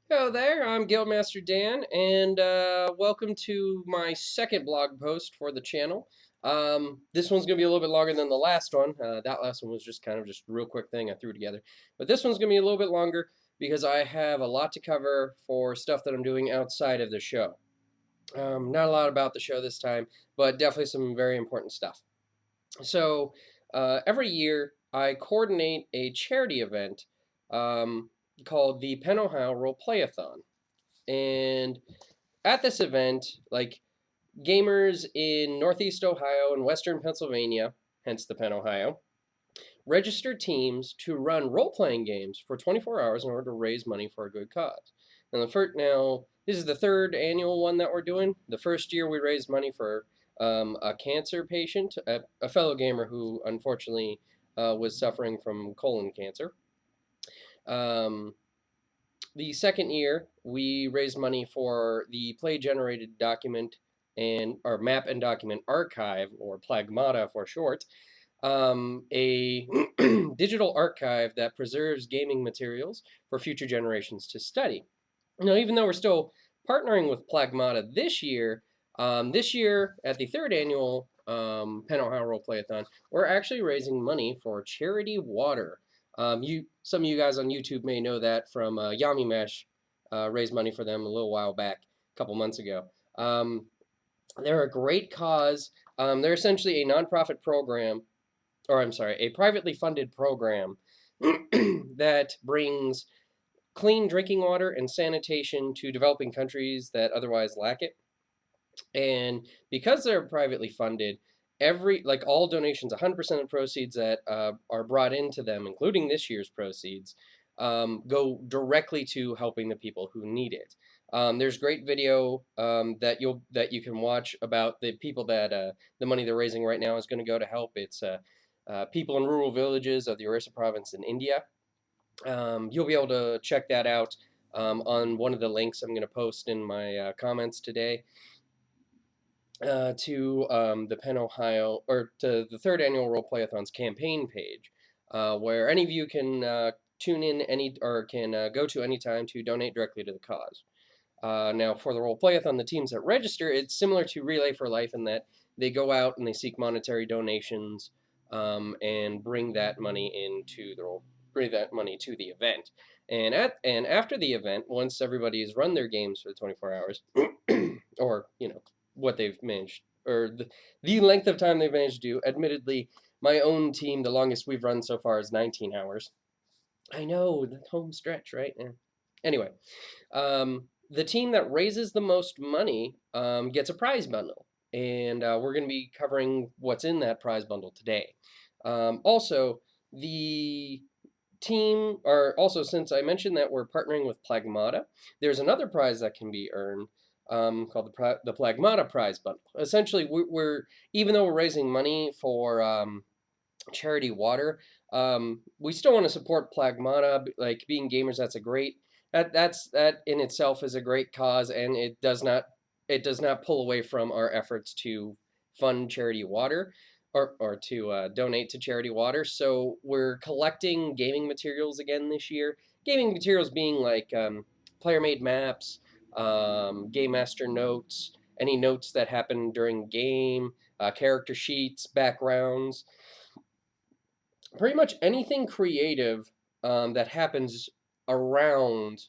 Hello there, I'm Guildmaster Dan, and welcome to my second blog post for the channel. This one's going to be a little bit longer than the last one. That last one was just kind of just a real quick thing I threw together. But this one's going to be a little bit longer because I have a lot to cover for stuff that I'm doing outside of the show. Not a lot about the show this time, but definitely some very important stuff. So every year I coordinate a charity event um, called the Penn-Ohio Roleplayathon. And at this event, like gamers in Northeast Ohio and Western Pennsylvania, hence the Penn-Ohio, register teams to run role-playing games for 24 hours in order to raise money for a good cause. And this is the third annual one that we're doing. The first year we raised money for a cancer patient, a fellow gamer who unfortunately was suffering from colon cancer. Um, the second year, we raised money for the play-generated document and or map and document archive, or Plagmata for short, a digital archive that preserves gaming materials for future generations to study. Now, even though we're still partnering with Plagmata this year at the third annual Penn-Ohio Roleplayathon, we're actually raising money for charity water. Some of you guys on YouTube may know that from Yami Mesh raised money for them a little while back, a couple months ago. They're a great cause. They're essentially a nonprofit program, or I'm sorry, a privately funded program that brings clean drinking water and sanitation to developing countries that otherwise lack it. And because they're privately funded, all donations, 100% of proceeds that are brought into them, including this year's proceeds, go directly to helping the people who need it. There's great video that you can watch about the people that the money they're raising right now is going to go to help. It's people in rural villages of the Orissa province in India. You'll be able to check that out on one of the links I'm going to post in my comments today to the Penn-Ohio, or to the Third Annual Roleplayathon's campaign page, where any of you can tune in can go to any time to donate directly to the cause. Now, for the Roleplayathon, the teams that register, it's similar to Relay for Life in that they go out and they seek monetary donations and bring that money to the event. And after the event, once everybody has run their games for 24 hours, or what they've managed, or the length of time they've managed to do. Admittedly, my own team, the longest we've run so far is 19 hours. I know, the home stretch, right? Anyway, the team that raises the most money gets a prize bundle, and we're going to be covering what's in that prize bundle today. Also, the team, or also since I mentioned that we're partnering with Plagmata, there's another prize that can be earned called the Plagmata Prize Bundle. Essentially, even though we're raising money for charity water, we still want to support Plagmata. Like, being gamers, that's a great that in itself is a great cause, and it does not pull away from our efforts to fund charity water, or to donate to charity water. So we're collecting gaming materials again this year. Gaming materials being like player-made maps, game master notes, any notes that happen during game, character sheets, backgrounds, pretty much anything creative that happens around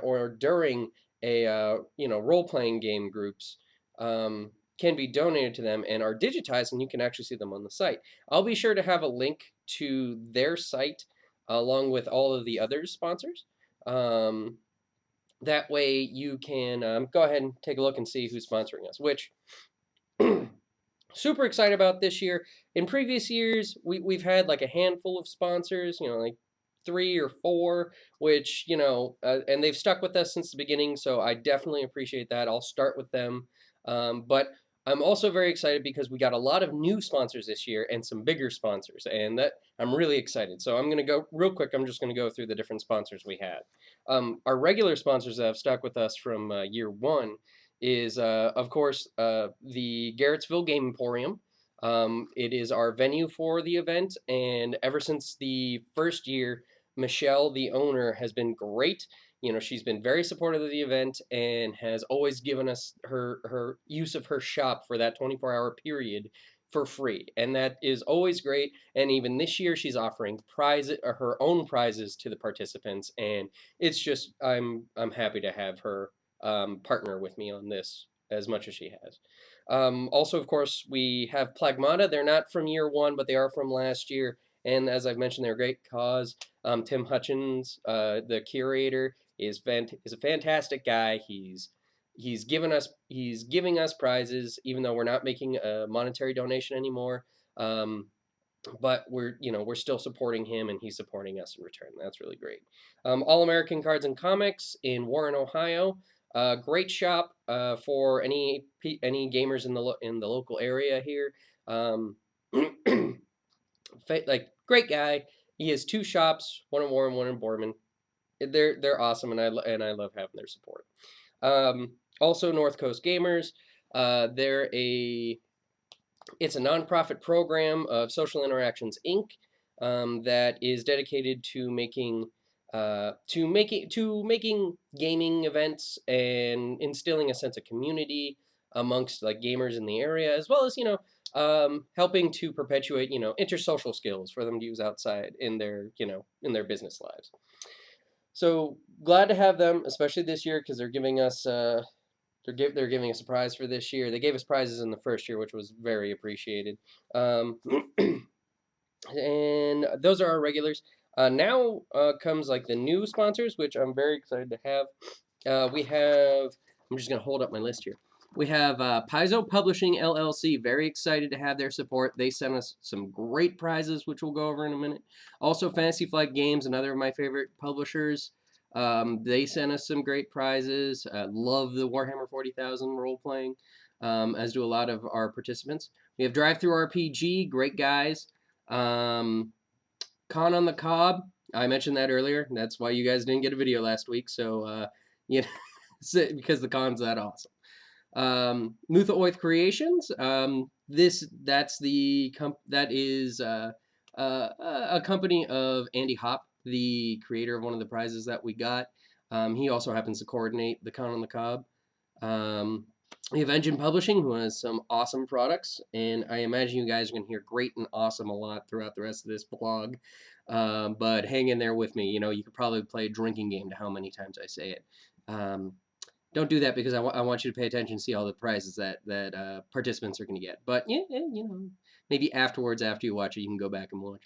or during a role-playing game groups can be donated to them and are digitized, and you can actually see them on the site. I'll be sure to have a link to their site along with all of the other sponsors. That way you can go ahead and take a look and see who's sponsoring us, which super excited about this year. In previous years, we've had like a handful of sponsors, like 3 or 4, which, and they've stuck with us since the beginning, so I definitely appreciate that. I'll start with them. But I'm also very excited because we got a lot of new sponsors this year and some bigger sponsors, and that I'm really excited. So I'm going to go real quick. I'm just going to go through the different sponsors we had. Our regular sponsors that have stuck with us from year one is, of course, the Garrettsville Game Emporium. It is our venue for the event, and ever since the first year, Michelle, the owner, has been great. you know, she's been very supportive of the event and has always given us her use of her shop for that 24-hour period for free, and that is always great. And even this year, she's offering prizes, or her own prizes, to the participants, and it's just I'm happy to have her partner with me on this as much as she has. Also, of course, we have Plagmata. They're not from year one, but they are from last year. And as I've mentioned, they're a great cause. Tim Hutchins, the curator, is a fantastic guy. He's giving us prizes, even though we're not making a monetary donation anymore. But we're still supporting him, and he's supporting us in return. That's really great. All American Cards and Comics in Warren, Ohio. Great shop for any gamers in the local area here. Like, great guy. He has two shops, one in Warren, one in Boardman. They're awesome, and I love having their support. Also, North Coast Gamers. It's a nonprofit program of Social Interactions Inc. That is dedicated to making gaming events and instilling a sense of community amongst like gamers in the area, as well as helping to perpetuate intersocial skills for them to use outside in their business lives. So glad to have them, especially this year, because they're giving us they're giving us a prize for this year. They gave us prizes in the first year, which was very appreciated. And those are our regulars. Now comes like the new sponsors, which I'm very excited to have. We have, I'm just going to hold up my list here. We have Paizo Publishing LLC, very excited to have their support. They sent us some great prizes, which we'll go over in a minute. Also, Fantasy Flight Games, another of my favorite publishers. They sent us some great prizes. Love the Warhammer 40,000 role-playing, as do a lot of our participants. We have Drive Through RPG, great guys. Con on the Cob, I mentioned that earlier. That's why you guys didn't get a video last week. So, because the con's that awesome. Mutha Oith Creations. That is a company of Andy Hopp, the creator of one of the prizes that we got. He also happens to coordinate the Con on the Cob. We have Engine Publishing, who has some awesome products, and I imagine you guys are going to hear great and awesome a lot throughout the rest of this vlog. But hang in there with me. You could probably play a drinking game to how many times I say it. Don't do that, because I want you to pay attention and see all the prizes that participants are going to get. But maybe afterwards, after you watch it, you can go back and watch.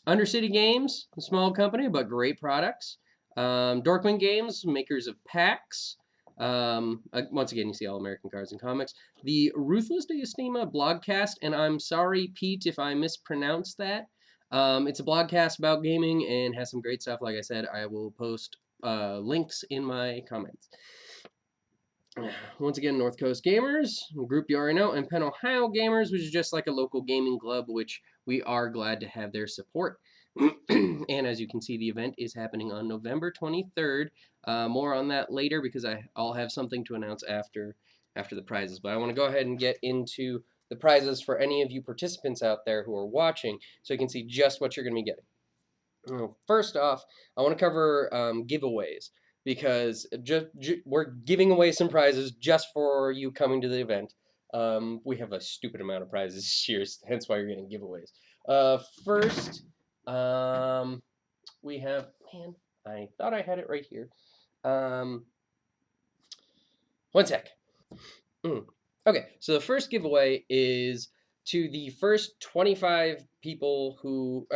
Undercity Games, a small company but great products. Dorkman Games, makers of packs. Once again, you see All American Cards and Comics. The Ruthless de Estima blogcast, and I'm sorry, Pete, if I mispronounced that. It's a blogcast about gaming and has some great stuff. Like I said, I will post links in my comments. Once again, North Coast Gamers, a group you already know, and Penn-Ohio Gamers, which is just like a local gaming club, which we are glad to have their support. And as you can see, the event is happening on November 23rd. More on that later, because I'll have something to announce after the prizes. But I want to go ahead and get into the prizes for any of you participants out there who are watching, so you can see just what you're going to be getting. First off, I want to cover giveaways, because we're giving away some prizes just for you coming to the event. We have a stupid amount of prizes this year, hence why you're getting giveaways. First, we have, man, I thought I had it right here. One sec. Okay, so the first giveaway is to the first 25 people who,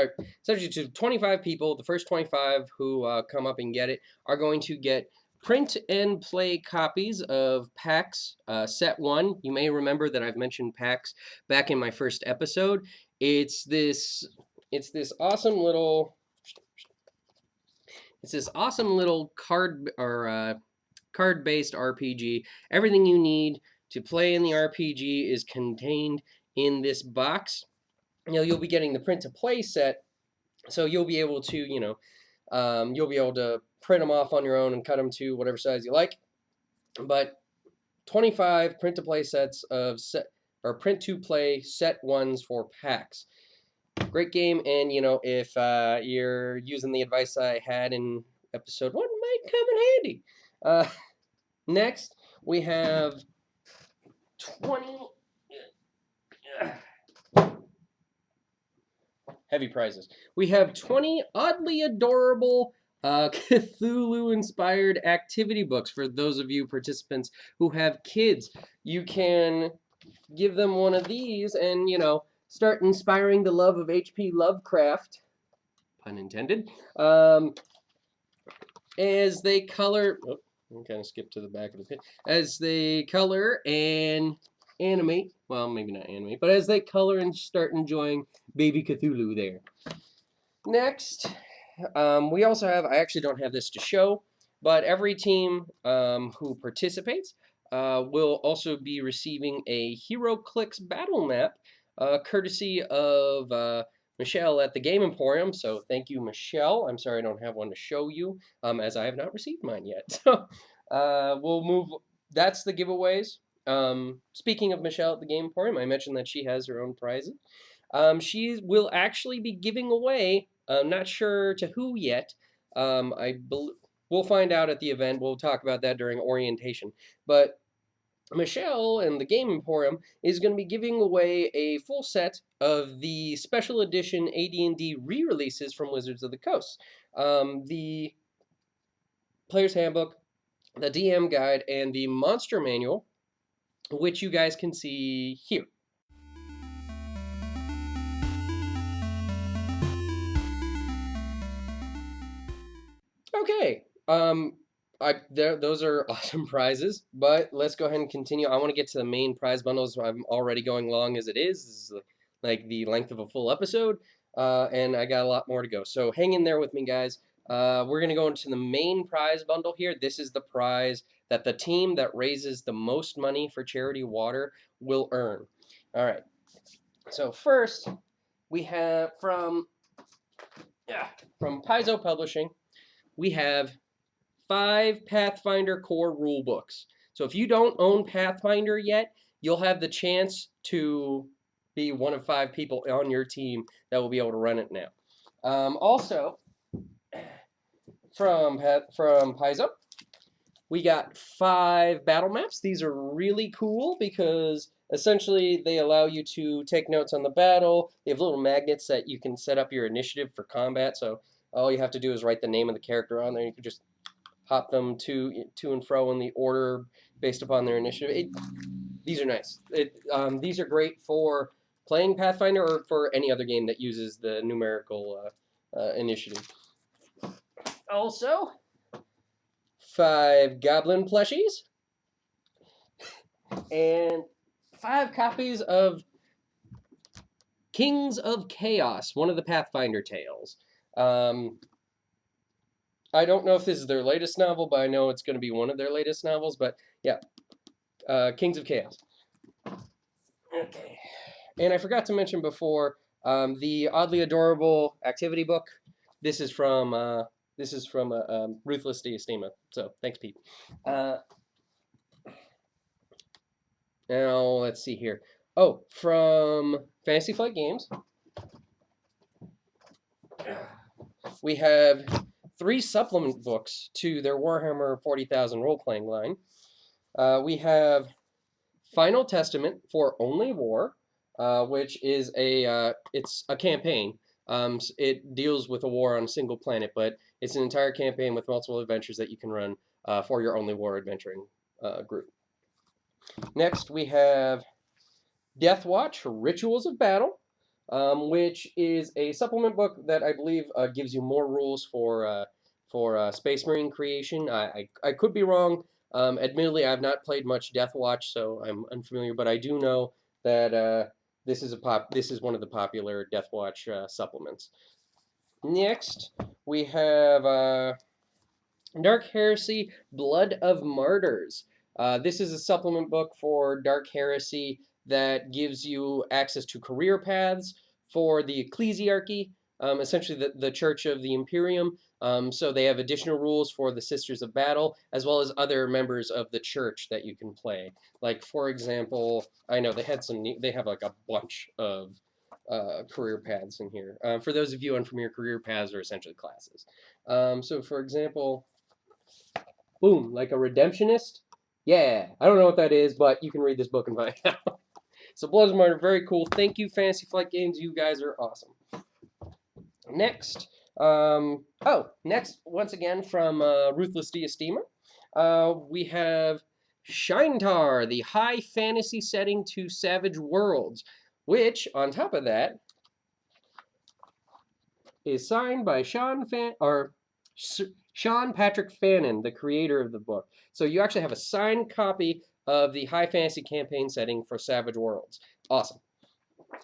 essentially to 25 people, the first 25 who come up and get it are going to get print and play copies of PAX Set 1. You may remember that I've mentioned PAX back in my first episode. It's this awesome little card-based RPG. Everything you need to play in the RPG is contained in this box. You'll be getting the print to play set, so you'll be able to you'll be able to print them off on your own and cut them to whatever size you like. But 25 print to play sets of print to play set ones for PAX. Great game, and if you're using the advice I had in episode 1 might come in handy. Next, we have 20 heavy prizes. We have 20 oddly adorable Cthulhu-inspired activity books for those of you participants who have kids. You can give them one of these and, start inspiring the love of H.P. Lovecraft, pun intended, as they color... Oh, I'm kind of skipped to the back of the page. As they color and animate, well, maybe not animate, but as they color and start enjoying Baby Cthulhu there. Next, we also have, I actually don't have this to show, but every team who participates will also be receiving a HeroClix battle map, courtesy of Michelle at the Game Emporium. So thank you, Michelle. I'm sorry I don't have one to show you, as I have not received mine yet. So we'll move, that's the giveaways. Speaking of Michelle at the Game Emporium, I mentioned that she has her own prizes. She will actually be giving away, not sure to who yet. We'll find out at the event. We'll talk about that during orientation. But Michelle and the Game Emporium is going to be giving away a full set of the special edition AD&D re-releases from Wizards of the Coast. The Player's Handbook, the DM Guide, and the Monster Manual, which you guys can see here. Okay, those are awesome prizes, but let's go ahead and continue. I want to get to the main prize bundles. I'm already going long as it is. This is like the length of a full episode, and I got a lot more to go. So hang in there with me, guys. We're going to go into the main prize bundle here. This is the prize that the team that raises the most money for charity water will earn. All right, so first we have from Paizo Publishing, we have 5 Pathfinder core rule books. So if you don't own Pathfinder yet, you'll have the chance to be one of 5 people on your team that will be able to run it now. Also, from Paizo, we got 5 battle maps. These are really cool because essentially they allow you to take notes on the battle. They have little magnets that you can set up your initiative for combat. So all you have to do is write the name of the character on there. You can just hop them to and fro in the order based upon their initiative. These are nice. These are great for playing Pathfinder or for any other game that uses the numerical initiative. Also, 5 Goblin plushies and 5 copies of Kings of Chaos, one of the Pathfinder tales. I don't know if this is their latest novel, but I know it's going to be one of their latest novels. But yeah, Kings of Chaos. Okay, and I forgot to mention before the oddly adorable activity book. This is from Ruthless Diastema. So thanks, Pete. Now let's see here. Oh, from Fantasy Flight Games, we have 3 supplement books to their Warhammer 40,000 role-playing line. We have Final Testament for Only War, which is it's a campaign. It deals with a war on a single planet, but it's an entire campaign with multiple adventures that you can run for your Only War adventuring group. Next, we have Death Watch, Rituals of Battle, which is a supplement book that I believe gives you more rules for Space Marine creation. I could be wrong. Admittedly, I've not played much Death Watch, so I'm unfamiliar. But I do know that this is one of the popular Death Watch supplements. Next, we have Dark Heresy, Blood of Martyrs. This is a supplement book for Dark Heresy that gives you access to career paths for the ecclesiarchy, essentially the Church of the Imperium. So they have additional rules for the Sisters of Battle, as well as other members of the church that you can play. Like, for example, I know they have like a bunch of career paths in here. For those of you unfamiliar, career paths are essentially classes. So, for example, boom, like a redemptionist. Yeah, I don't know what that is, but you can read this book and find out. So, Bloods Mart are very cool. Thank you, Fantasy Flight Games. You guys are awesome. Next, next, once again from Ruthless Diastema, we have Shintar, the high fantasy setting to Savage Worlds, which, on top of that, is signed by Sean Patrick Fannin, the creator of the book. So you actually have a signed copy of the high fantasy campaign setting for Savage Worlds. Awesome.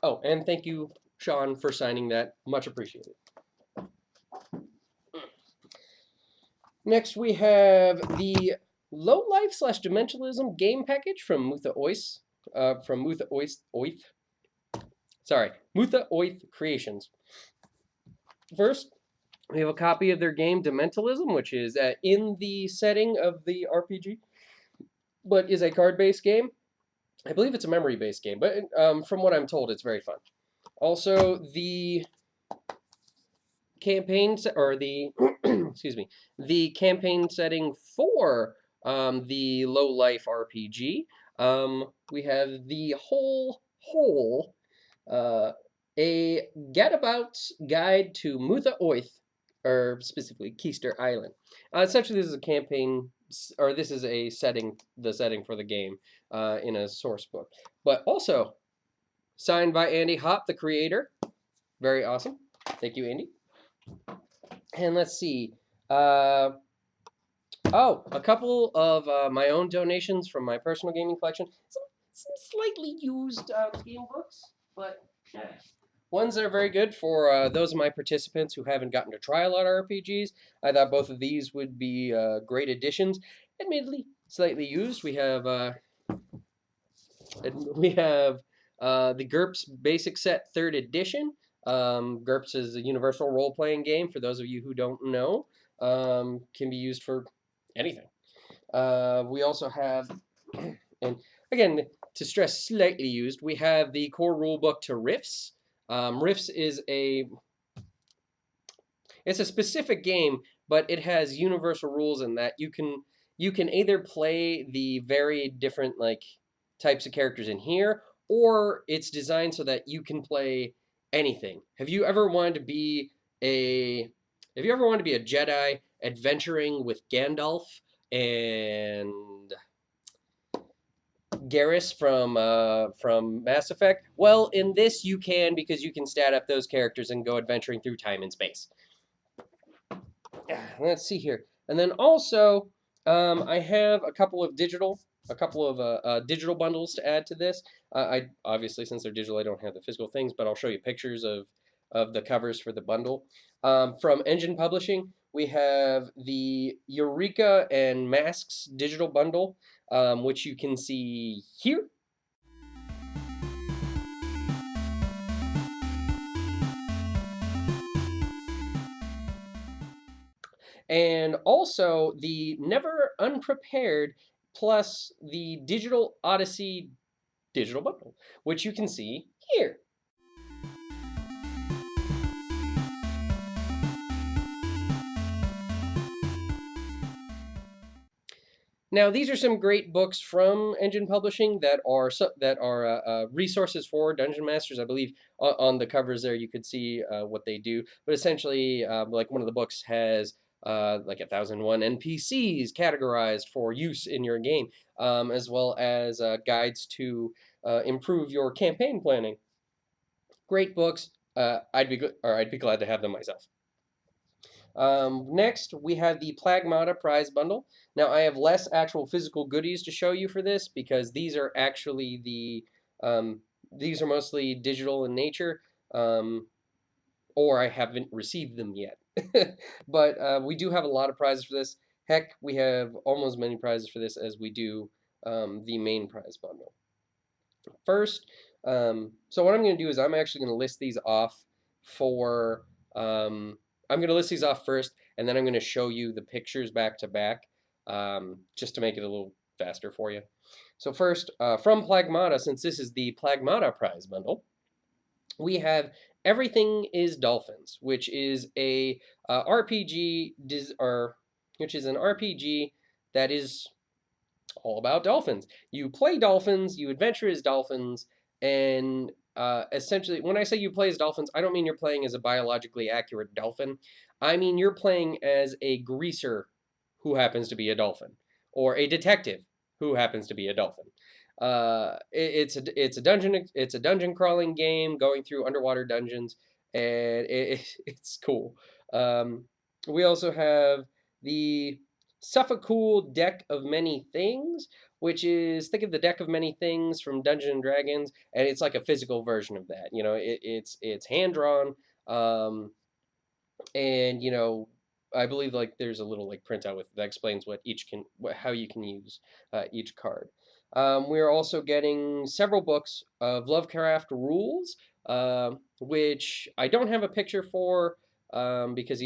Oh, and thank you, Sean, for signing that. Much appreciated. Next, we have the Low Life / Dimensionalism game package from Mutha Oith. Mutha Oith Creations. First, we have a copy of their game Dimentalism, which is in the setting of the RPG, but is a card-based game. I believe it's a memory-based game, but from what I'm told, it's very fun. Also, the campaign the campaign setting for the Low Life RPG. We have the whole a Gadabout's Guide to Mutha Oith, or specifically Keister Island. Essentially, this is a campaign, or this is a setting, the setting for the game in a source book. But also signed by Andy Hopp, the creator. Very awesome. Thank you, Andy. And let's see. A couple of my own donations from my personal gaming collection. Some slightly used game books, but ones that are very good for those of my participants who haven't gotten to try a lot of RPGs. I thought both of these would be great additions. Admittedly, slightly used. We have the GURPS Basic Set 3rd Edition. GURPS is a universal role-playing game, for those of you who don't know. Can be used for anything. We also have, and again, to stress slightly used, we have the core rulebook to Rifts. Rifts is it's a specific game, but it has universal rules in that you can either play the very different types of characters in here, or it's designed so that you can play anything. Have you ever wanted to be a Jedi adventuring with Gandalf and Garrus from Mass Effect? Well, in this you can, because you can stat up those characters and go adventuring through time and space. Let's see here, and then also I have a couple of digital bundles to add to this. I obviously, since they're digital, I don't have the physical things, but I'll show you pictures of the covers for the bundle. From Engine Publishing, we have the Eureka and Masks digital bundle, which you can see here. And also the Never Unprepared plus the Digital Odyssey digital bundle, which you can see here. Now, these are some great books from Engine Publishing that are resources for Dungeon Masters. I believe on the covers there you could see what they do. But essentially, like one of the books has like 1001 NPCs categorized for use in your game, as well as guides to improve your campaign planning. Great books. I'd be glad to have them myself. Next, we have the Plagmata Prize Bundle. Now, I have less actual physical goodies to show you for this, because these are actually these are mostly digital in nature, or I haven't received them yet. But we do have a lot of prizes for this. Heck, we have almost as many prizes for this as we do the main prize bundle. First, so what I'm going to do is I'm actually going to list these off for... I'm going to list these off first, and then I'm going to show you the pictures back to back, just to make it a little faster for you. So first, from Plagmata, since this is the Plagmata Prize Bundle, we have Everything is Dolphins, which is a RPG, which is an RPG that is all about dolphins. You play dolphins, you adventure as dolphins, and essentially, when I say you play as dolphins, I don't mean you're playing as a biologically accurate dolphin. I mean you're playing as a greaser who happens to be a dolphin, or a detective who happens to be a dolphin. It's a dungeon crawling game going through underwater dungeons, and it's cool. Um, we also have the Suffolk Deck of Many Things, which is, think of the Deck of Many Things from Dungeons and Dragons, and it's like a physical version of that. It's hand drawn, um, and I believe like there's a little like printout with that explains how you can use each card. We're also getting several books of Lovecraft rules, which I don't have a picture for, because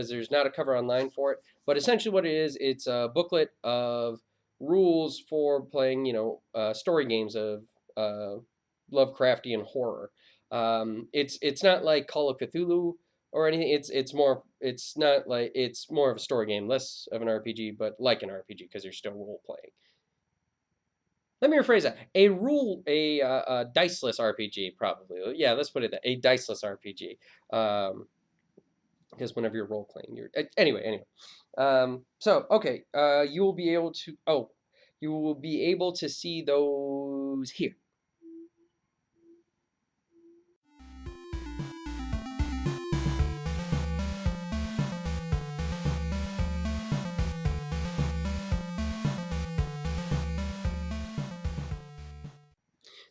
there's not a cover online for it. But essentially, what it is, it's a booklet of rules for playing, story games of Lovecraftian horror. It's not like Call of Cthulhu or anything. It's more of a story game, less of an RPG, but like an RPG because you're still role playing. Let me rephrase that. A diceless RPG, probably. Yeah, let's put it that. A diceless RPG. Because whenever you're role playing, anyway. Okay. You will be able to see those here.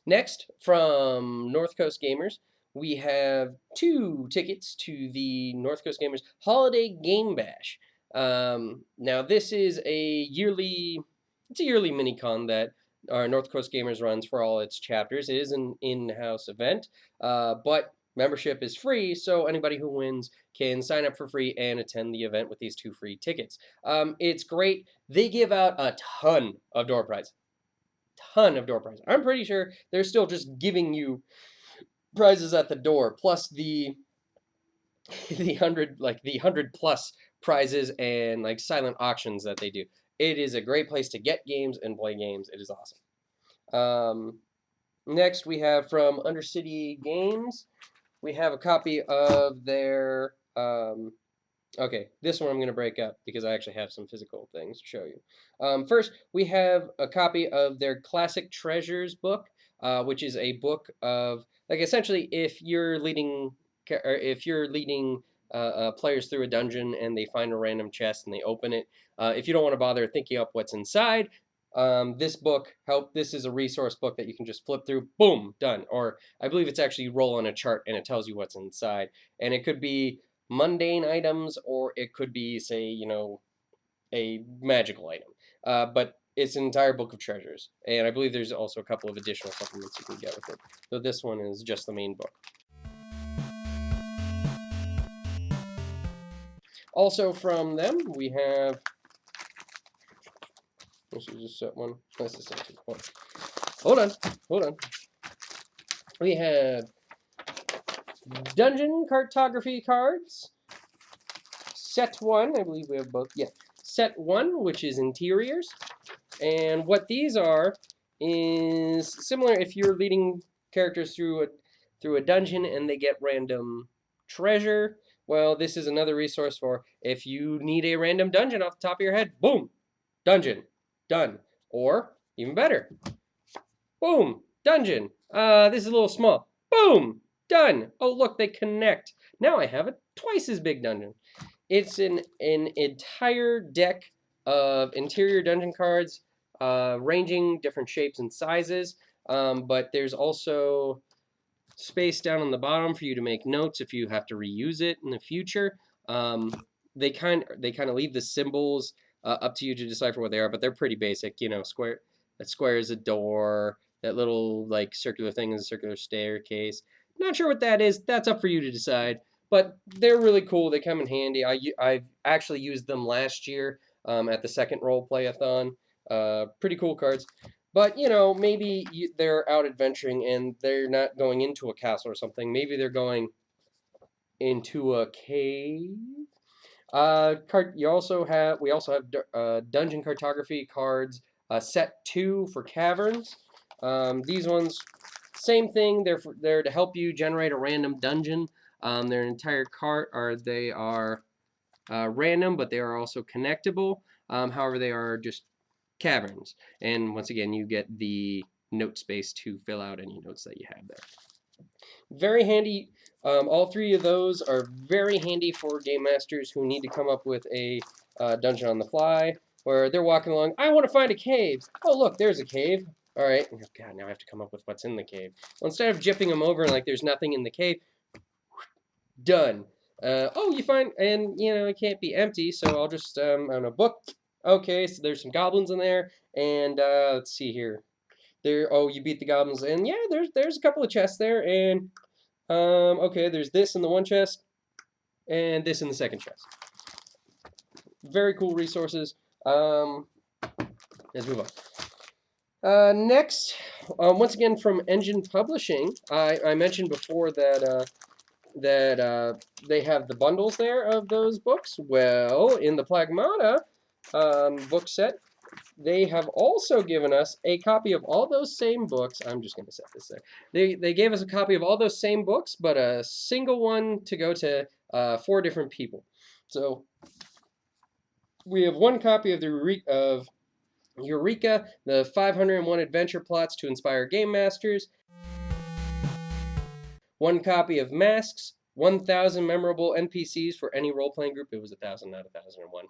Next, from North Coast Gamers, we have 2 tickets to the North Coast Gamers Holiday Game Bash. Now, this is a yearly mini con that our North Coast Gamers runs for all its chapters. It is an in-house event, but membership is free, so anybody who wins can sign up for free and attend the event with these 2 free tickets. It's great. They give out a ton of door prizes. I'm pretty sure they're still just giving you prizes at the door, plus the the 100 plus prizes and like silent auctions that they do. It is a great place to get games and play games. It is awesome. Next, we have from Undercity Games. We have a copy of their Okay, this one I'm going to break up because I actually have some physical things to show you. First, we have a copy of their Classic Treasures book, which is a book of, like, essentially if you're leading players through a dungeon and they find a random chest and they open it. If you don't want to bother thinking up what's inside, this is a resource book that you can just flip through, boom, done. Or I believe it's actually roll on a chart and it tells you what's inside, and it could be mundane items, or it could be, say, a magical item. But it's an entire book of treasures, and I believe there's also a couple of additional supplements you can get with it. So this one is just the main book. Also from them, we have. This is a set one. That's the second one. Hold on. We have Dungeon Cartography cards. Set 1, I believe we have both. Yeah. Set 1, which is interiors. And what these are is similar if you're leading characters through a dungeon and they get random treasure. Well, this is another resource for if you need a random dungeon off the top of your head. Boom. Dungeon. Done. Or, even better. Boom. Dungeon. This is a little small. Boom. Done. Oh, look, they connect. Now I have a twice as big dungeon. It's an entire deck of interior dungeon cards, ranging different shapes and sizes, but there's also space down on the bottom for you to make notes if you have to reuse it in the future. They kind of leave the symbols up to you to decipher what they are, but they're pretty basic. That square is a door. That little like circular thing is a circular staircase. Not sure what that is. That's up for you to decide. But they're really cool. They come in handy. I've actually used them last year at the second Roleplayathon. Pretty cool cards. But, you know, maybe they're out adventuring and they're not going into a castle or something. Maybe they're going into a cave. We also have dungeon cartography cards, set 2 for caverns. These ones, same thing. They're to help you generate a random dungeon. Their entire cart they are random, but they are also connectable. However, they are just caverns. And once again, you get the note space to fill out any notes that you have there. Very handy. All 3 of those are very handy for game masters who need to come up with a dungeon on the fly, where they're walking along. I want to find a cave. Oh, look, there's a cave. All right. Oh, God, now I have to come up with what's in the cave. Well, instead of jipping them over like there's nothing in the cave, done. Oh, you find, and you know, it can't be empty, so I'll just, I don't know, book. Okay, so there's some goblins in there, and let's see here. Oh, you beat the goblins, and yeah, there's a couple of chests there, and okay, there's this in the one chest, and this in the second chest. Very cool resources. Let's move on. Next, once again from Engine Publishing, I mentioned before that they have the bundles there of those books. Well, in the Plagmata book set, they have also given us a copy of all those same books. I'm just going to set this there. They gave us a copy of all those same books, but a single one to go to 4 different people. So we have one copy of Eureka, the 501 adventure plots to inspire game masters. One copy of Masks, 1,000 memorable NPCs for any role-playing group. It was 1,000, not 1,001.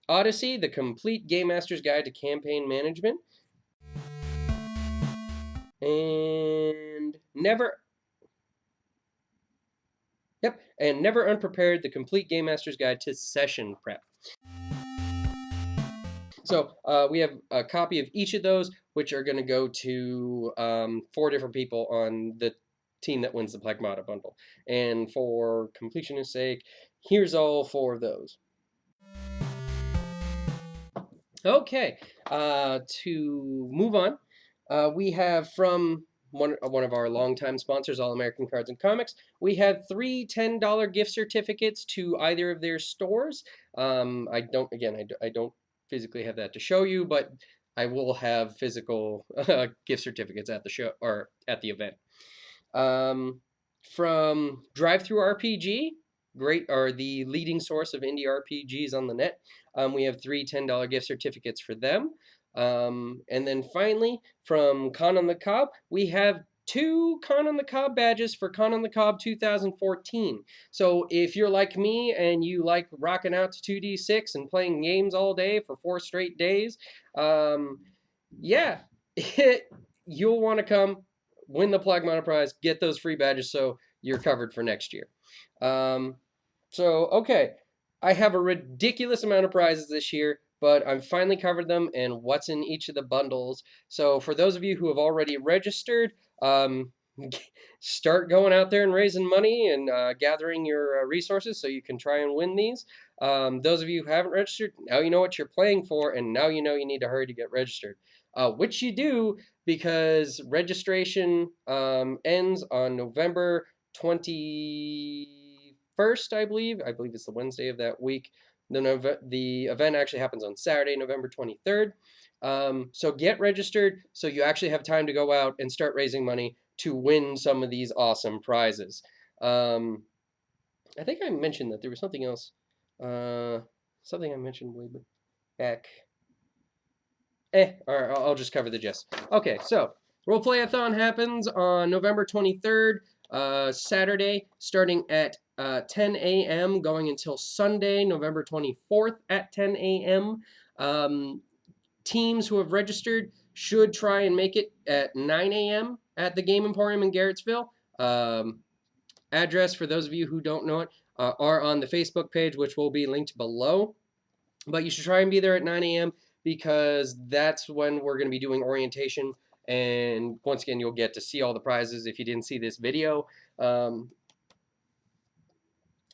Odyssey, the complete Game Master's Guide to Campaign Management. And Never Unprepared, the complete Game Master's Guide to Session Prep. So we have a copy of each of those, which are going to go to 4 different people on the team that wins the Plagmata bundle. And for completionist's sake, here's all 4 of those. Okay, to move on, we have from one of our longtime sponsors, All American Cards and Comics, we have 3 $10 gift certificates to either of their stores. I don't physically have that to show you, but I will have physical gift certificates at the show or at the event. From Drive-Thru RPG, the leading source of indie RPGs on the net. We have 3 $10 gift certificates for them. And then finally, from Con on the Cob, we have 2 Con on the Cob badges for Con on the Cob 2014. So if you're like me and you like rocking out to 2D6 and playing games all day for 4 straight days, yeah, you'll want to come, win the Plagmata prize, get those free badges so you're covered for next year. Okay, I have a ridiculous amount of prizes this year, but I've finally covered them and what's in each of the bundles. So for those of you who have already registered, start going out there and raising money and gathering your resources so you can try and win these. Those of you who haven't registered, now you know what you're playing for, and now you know you need to hurry to get registered. Which you do, because registration ends on November 21st, I believe. I believe it's the Wednesday of that week. The event actually happens on Saturday, November 23rd. So get registered so you actually have time to go out and start raising money to win some of these awesome prizes. I think I mentioned that there was something else. Something I mentioned way back. All right, I'll just cover the gist. Okay, so Roleplayathon happens on November 23rd, Saturday, starting at 10 a.m., going until Sunday, November 24th at 10 a.m. Teams who have registered should try and make it at 9 a.m. at the Game Emporium in Garrettsville. Address, for those of you who don't know it, are on the Facebook page, which will be linked below. But you should try and be there at 9 a.m. because that's when we're going to be doing orientation. And once again, you'll get to see all the prizes if you didn't see this video.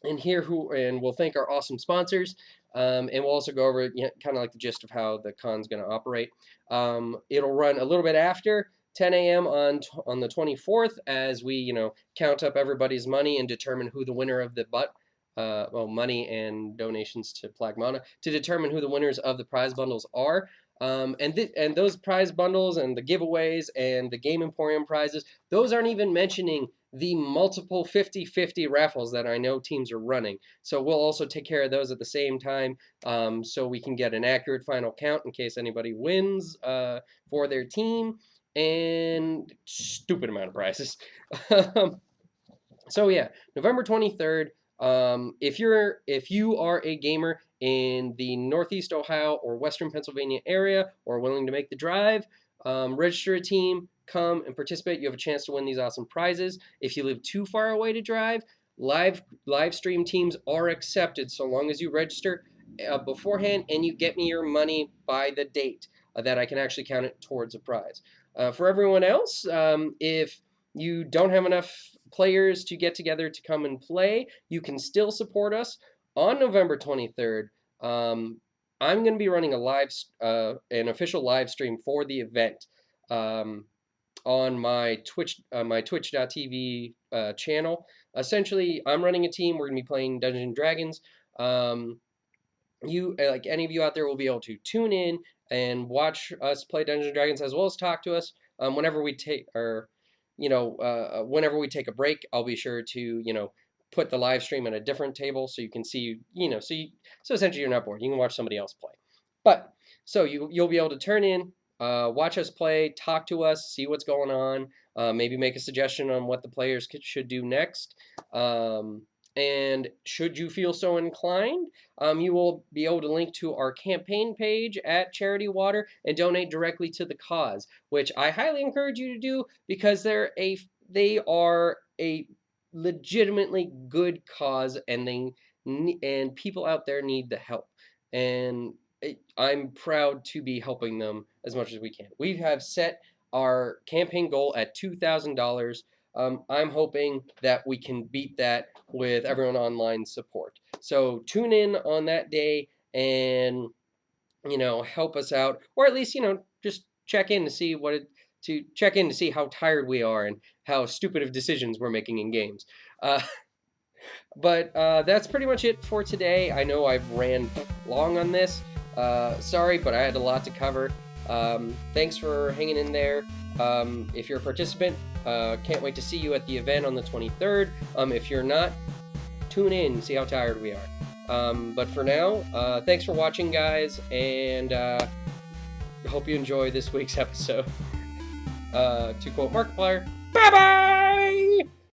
and we'll thank our awesome sponsors. And we'll also go over kind of like the gist of how the con's going to operate. It'll run a little bit after 10 a.m. on the 24th as we count up everybody's money and determine who the winner of the money and donations to Plagmana to determine who the winners of the prize bundles are. And those prize bundles and the giveaways and the Game Emporium prizes, those aren't even mentioning the multiple 50-50 raffles that I know teams are running. So we'll also take care of those at the same time, so we can get an accurate final count in case anybody wins for their team, and stupid amount of prizes. So yeah, November 23rd. If you are a gamer in the Northeast Ohio or Western Pennsylvania area or willing to make the drive, register a team, come and participate. You have a chance to win these awesome prizes. If you live too far away to drive, live stream teams are accepted so long as you register beforehand and you get me your money by the date that I can actually count it towards a prize. For everyone else, if you don't have enough players to get together to come and play, you can still support us on November 23rd. I'm going to be running an official live stream for the event on my Twitch.tv channel. Essentially, I'm running a team. We're going to be playing Dungeons and Dragons. You, like any of you out there, will be able to tune in and watch us play Dungeons and Dragons, as well as talk to us whenever we take whenever we take a break. I'll be sure to put the live stream at a different table so you can see so essentially you're not bored. You can watch somebody else play. But so you'll be able to turn in, watch us play, talk to us, see what's going on, maybe make a suggestion on what the players should do next. And should you feel so inclined, you will be able to link to our campaign page at Charity Water and donate directly to the cause, which I highly encourage you to do because they are a legitimately good cause, and people out there need the help. And I'm proud to be helping them as much as we can. We have set our campaign goal at $2,000. I'm hoping that we can beat that with everyone online support. So tune in on that day and help us out, or at least just check in to see how tired we are and how stupid of decisions we're making in games. But that's pretty much it for today. I know I've ran long on this. Sorry, but I had a lot to cover. Thanks for hanging in there. If you're a participant, can't wait to see you at the event on the 23rd. If you're not, tune in, see how tired we are. But for now, thanks for watching, guys, and hope you enjoy this week's episode. To quote Markiplier, bye-bye!